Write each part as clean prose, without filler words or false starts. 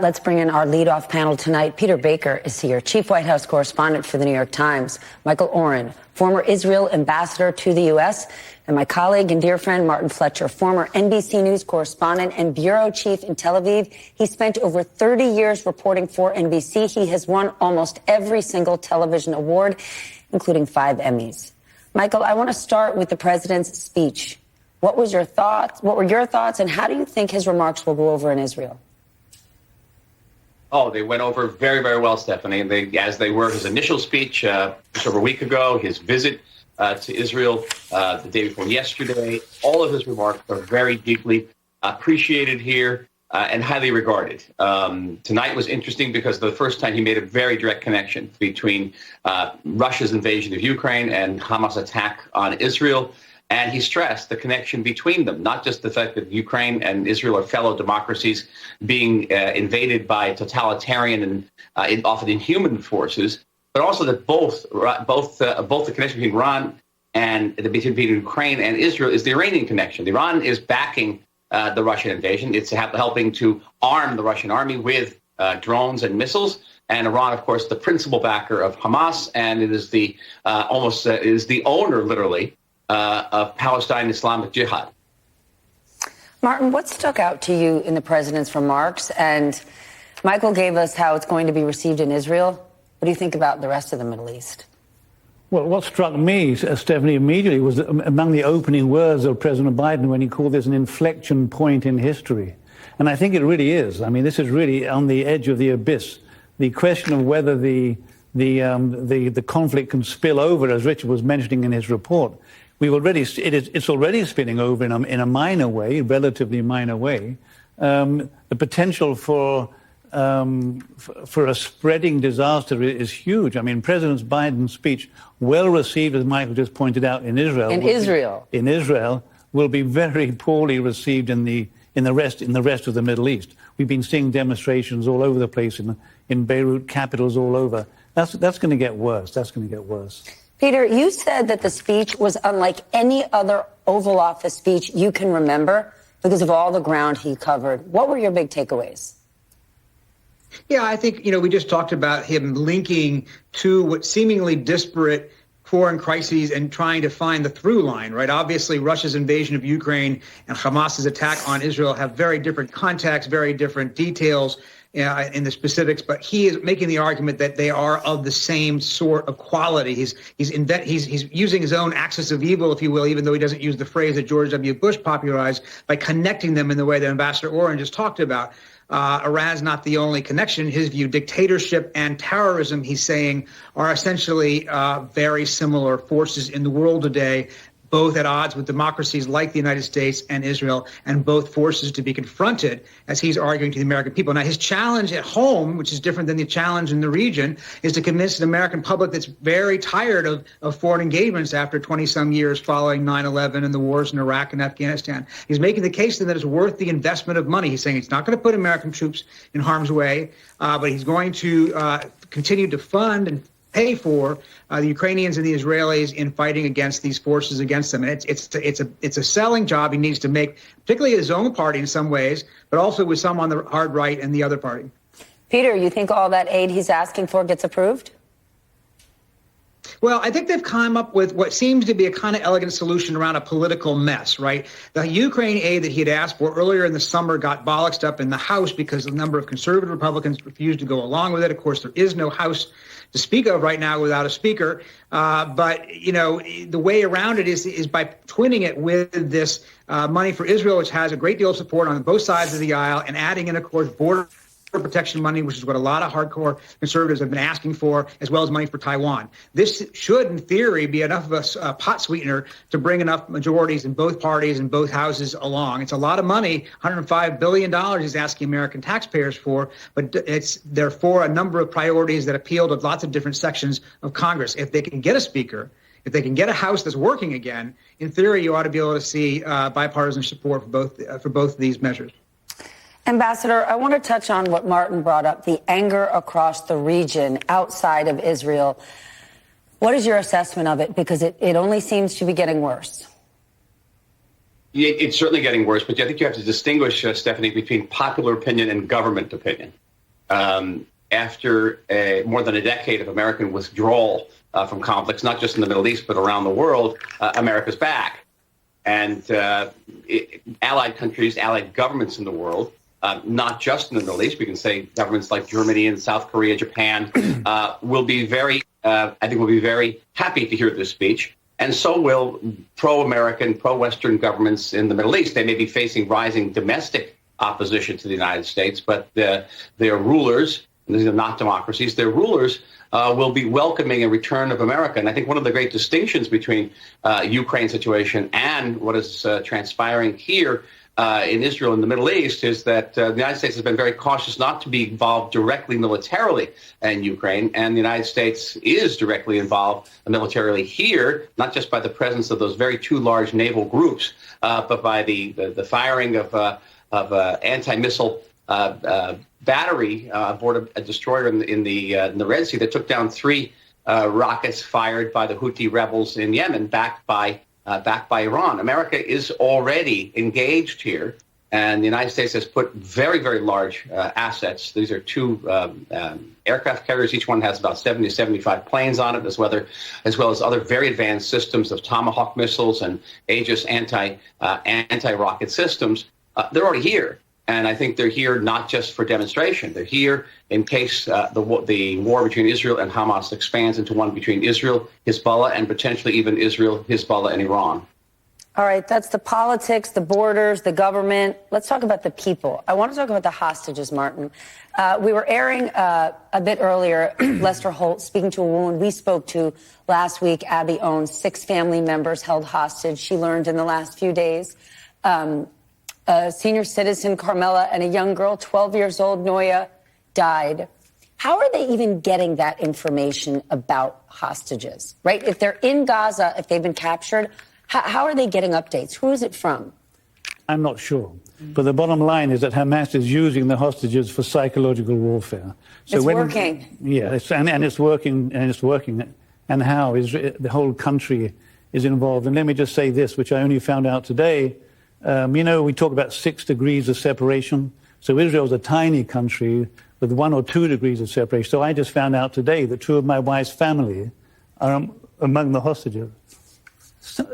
Let's bring in our leadoff panel tonight. Peter Baker is here, chief White House correspondent for the New York Times. Michael Oren, former Israel ambassador to the U.S., and my colleague and dear friend Martin Fletcher, former NBC News correspondent and bureau chief in Tel Aviv. He spent over 30 years reporting for NBC. He has won almost every single television award, including 5 Emmys. Michael, I want to start with the president's speech. What were your thoughts, and how do you think his remarks will go over in Israel? Oh, they went over very, very well, Stephanie. As they were his initial speech just over a week ago, his visit to Israel the day before yesterday. All of his remarks are very deeply appreciated here and highly regarded. Tonight was interesting because for the first time he made a very direct connection between Russia's invasion of Ukraine and Hamas' attack on Israel. And he stressed the connection between them, not just the fact that Ukraine and Israel are fellow democracies being invaded by totalitarian and often inhuman forces, but also that both the connection between Iran and between Ukraine and Israel is the Iranian connection. Iran is backing the Russian invasion. It's helping to arm the Russian army with drones and missiles. And Iran, of course, the principal backer of Hamas, and it is the is the owner, literally, of Palestine Islamic Jihad. Martin, what stuck out to you in the president's remarks? And Michael gave us how it's going to be received in Israel. What do you think about the rest of the Middle East? Well, what struck me, Stephanie, immediately was among the opening words of President Biden when he called this an inflection point in history. And I think it really is. I mean, this is really on the edge of the abyss. The question of whether the conflict can spill over, as Richard was mentioning in his report, it's already spinning over in a minor way, relatively minor way. The potential for a spreading disaster is huge. I mean, President Biden's speech, well received, as Michael just pointed out, in Israel. In Israel, will be very poorly received in the rest of the Middle East. We've been seeing demonstrations all over the place in Beirut, capitals all over. That's going to get worse. That's going to get worse. Peter, you said that the speech was unlike any other Oval Office speech you can remember because of all the ground he covered. What were your big takeaways? Yeah, I think, we just talked about him linking to what seemingly disparate foreign crises and trying to find the through line, right? Obviously, Russia's invasion of Ukraine and Hamas's attack on Israel have very different contexts, very different details in the specifics, but he is making the argument that they are of the same sort of quality. He's using his own axis of evil, if you will, even though he doesn't use the phrase that George W. Bush popularized, by connecting them in the way that Ambassador Oren just talked about. Iran's not the only connection. In his view, dictatorship and terrorism, he's saying, are essentially very similar forces in the world today, both at odds with democracies like the United States and Israel, and both forces to be confronted, as he's arguing to the American people. Now, his challenge at home, which is different than the challenge in the region, is to convince the American public that's very tired of foreign engagements after 20-some years following 9/11 and the wars in Iraq and Afghanistan. He's making the case that it's worth the investment of money. He's saying he's not going to put American troops in harm's way, but he's going to continue to fund and pay for the Ukrainians and the Israelis in fighting against these forces against them. And it's a selling job he needs to make, particularly his own party in some ways, but also with some on the hard right and the other party. Peter, you think all that aid he's asking for gets approved? Well, I think they've come up with what seems to be a kind of elegant solution around a political mess, right? The Ukraine aid that he had asked for earlier in the summer got bollocksed up in the House because a number of conservative Republicans refused to go along with it. Of course, there is no House to speak of right now without a speaker. But, the way around it is by twinning it with this money for Israel, which has a great deal of support on both sides of the aisle, and adding in, of course, border protection money, which is what a lot of hardcore conservatives have been asking for, as well as money for Taiwan. This should, in theory, be enough of a pot sweetener to bring enough majorities in both parties and both houses along. It's a lot of money, $105 billion he's asking American taxpayers for, but it's therefore a number of priorities that appeal to lots of different sections of Congress. If they can get a speaker, if they can get a House that's working again, in theory, you ought to be able to see bipartisan support for both of these measures. Ambassador, I want to touch on what Martin brought up, the anger across the region outside of Israel. What is your assessment of it? Because it only seems to be getting worse. It's certainly getting worse, but I think you have to distinguish, Stephanie, between popular opinion and government opinion. after more than a decade of American withdrawal from conflicts, not just in the Middle East, but around the world, America's back. And allied countries, allied governments in the world, not just in the Middle East, we can say governments like Germany and South Korea, Japan, will be very, I think will be very happy to hear this speech. And so will pro-American, pro-Western governments in the Middle East. They may be facing rising domestic opposition to the United States, but their rulers, and these are not democracies, their rulers will be welcoming a return of America. And I think one of the great distinctions between Ukraine's situation and what is transpiring here in Israel and the Middle East is that the United States has been very cautious not to be involved directly militarily in Ukraine, and the United States is directly involved militarily here, not just by the presence of those very two large naval groups, but by the firing of anti-missile battery aboard a destroyer in the Red Sea that took down 3 rockets fired by the Houthi rebels in Yemen, backed by Iran. America is already engaged here, and the United States has put very, very large assets. These are 2 aircraft carriers. Each one has about 70 to 75 planes on it, as well as other very advanced systems of Tomahawk missiles and Aegis anti-rocket systems. They're already here. And I think they're here not just for demonstration. They're here in case the war between Israel and Hamas expands into one between Israel, Hezbollah, and potentially even Israel, Hezbollah, and Iran. All right, that's the politics, the borders, the government. Let's talk about the people. I want to talk about the hostages, Martin. We were airing a bit earlier, Lester Holt speaking to a woman we spoke to last week. Abby owns 6 family members held hostage. She learned in the last few days. A senior citizen, Carmela, and a young girl, 12 years old, Noya, died. How are they even getting that information about hostages, right? If they're in Gaza, if they've been captured, how are they getting updates? Who is it from? I'm not sure. But the bottom line is that Hamas is using the hostages for psychological warfare. So it's working. Yeah, and it's working, and it's working. And how is the whole country is involved. And let me just say this, which I only found out today. We talk about 6 degrees of separation. So Israel's a tiny country with 1 or 2 degrees of separation. So I just found out today that 2 of my wife's family are among the hostages.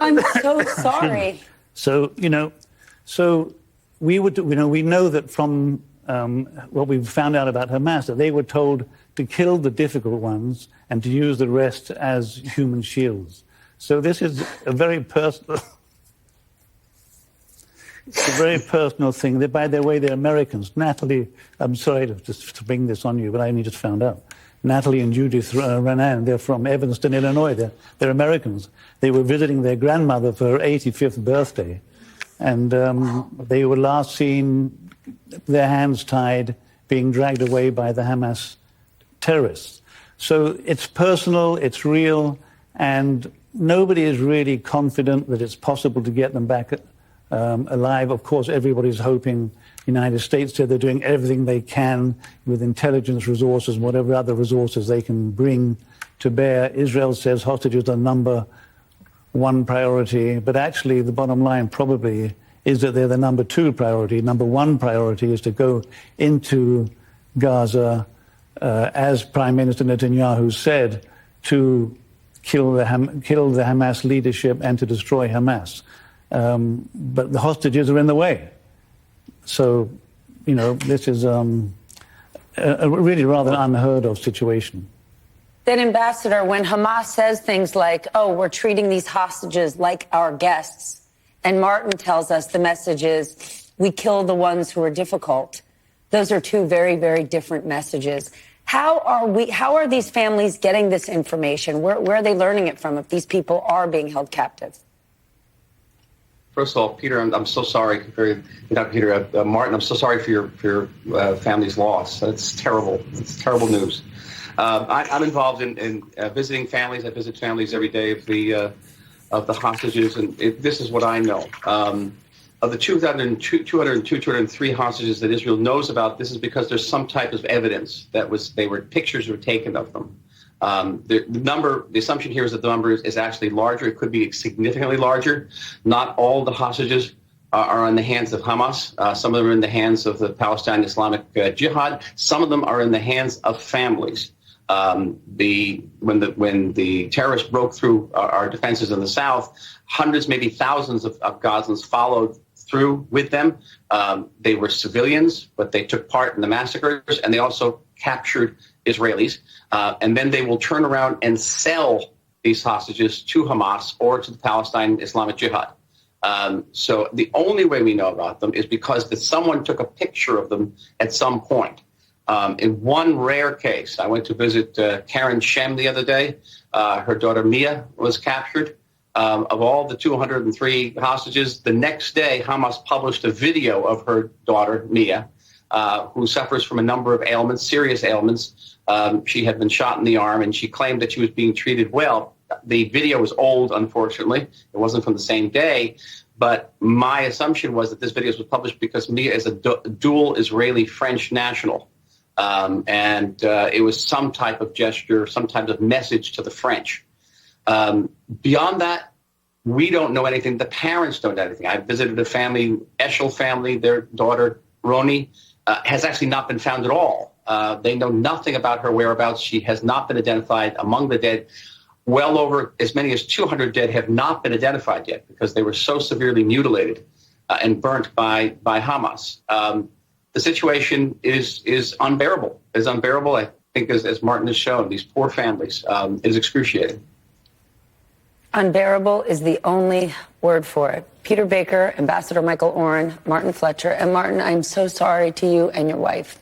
I'm so sorry. So we know that from what we've found out about Hamas, that they were told to kill the difficult ones and to use the rest as human shields. So this is a very personal... It's a very personal thing. By their way, they're Americans. Natalie, I'm sorry to bring this on you, but I only just found out. Natalie and Judith Renan, they're from Evanston, Illinois. They're Americans. They were visiting their grandmother for her 85th birthday. And they were last seen, their hands tied, being dragged away by the Hamas terrorists. So it's personal, it's real, and nobody is really confident that it's possible to get them back alive. Of course, everybody's hoping. The United States said they're doing everything they can with intelligence resources and whatever other resources they can bring to bear. Israel says hostages are number 1 priority, but actually the bottom line probably is that they're the number 2 priority. Number 1 priority is to go into Gaza, as Prime Minister Netanyahu said, to kill the Hamas leadership and to destroy Hamas. But the hostages are in the way. So, this is a really rather unheard of situation. Then, Ambassador, when Hamas says things like, oh, we're treating these hostages like our guests, and Martin tells us the message is, we kill the ones who are difficult. Those are 2 very, very different messages. How are these families getting this information? Where are they learning it from if these people are being held captive? First of all, Peter, I'm so sorry Martin, I'm so sorry for your family's loss. That's terrible. It's terrible news. I'm involved in visiting families. I visit families every day of the hostages, and this is what I know. Of the 203 hostages that Israel knows about, this is because there's some type of evidence pictures were taken of them. The assumption here is that the number is actually larger. It could be significantly larger. Not all the hostages are in the hands of Hamas. Some of them are in the hands of the Palestinian Islamic Jihad. Some of them are in the hands of families. When the terrorists broke through our defenses in the south, hundreds, maybe thousands of Gazans followed through with them. They were civilians, but they took part in the massacres, and they also captured Israelis. And then they will turn around and sell these hostages to Hamas or to the Palestinian Islamic Jihad. So the only way we know about them is because someone took a picture of them at some point. In one rare case, I went to visit Karen Shem the other day. Her daughter Mia was captured. Of all the 203 hostages, the next day Hamas published a video of her daughter Mia, who suffers from a number of ailments, serious ailments. She had been shot in the arm, and she claimed that she was being treated well. The video was old, unfortunately. It wasn't from the same day. But my assumption was that this video was published because Mia is a dual Israeli-French national. And it was some type of gesture, some type of message to the French. Beyond that, we don't know anything. The parents don't know anything. I visited a family, Eshel family. Their daughter, Roni, has actually not been found at all. They know nothing about her whereabouts. She has not been identified among the dead. Well over as many as 200 dead have not been identified yet because they were so severely mutilated and burnt by Hamas. The situation is unbearable. It's unbearable, I think, as Martin has shown. These poor families is excruciating. Unbearable is the only word for it. Peter Baker, Ambassador Michael Oren, Martin Fletcher. And Martin, I'm so sorry to you and your wife.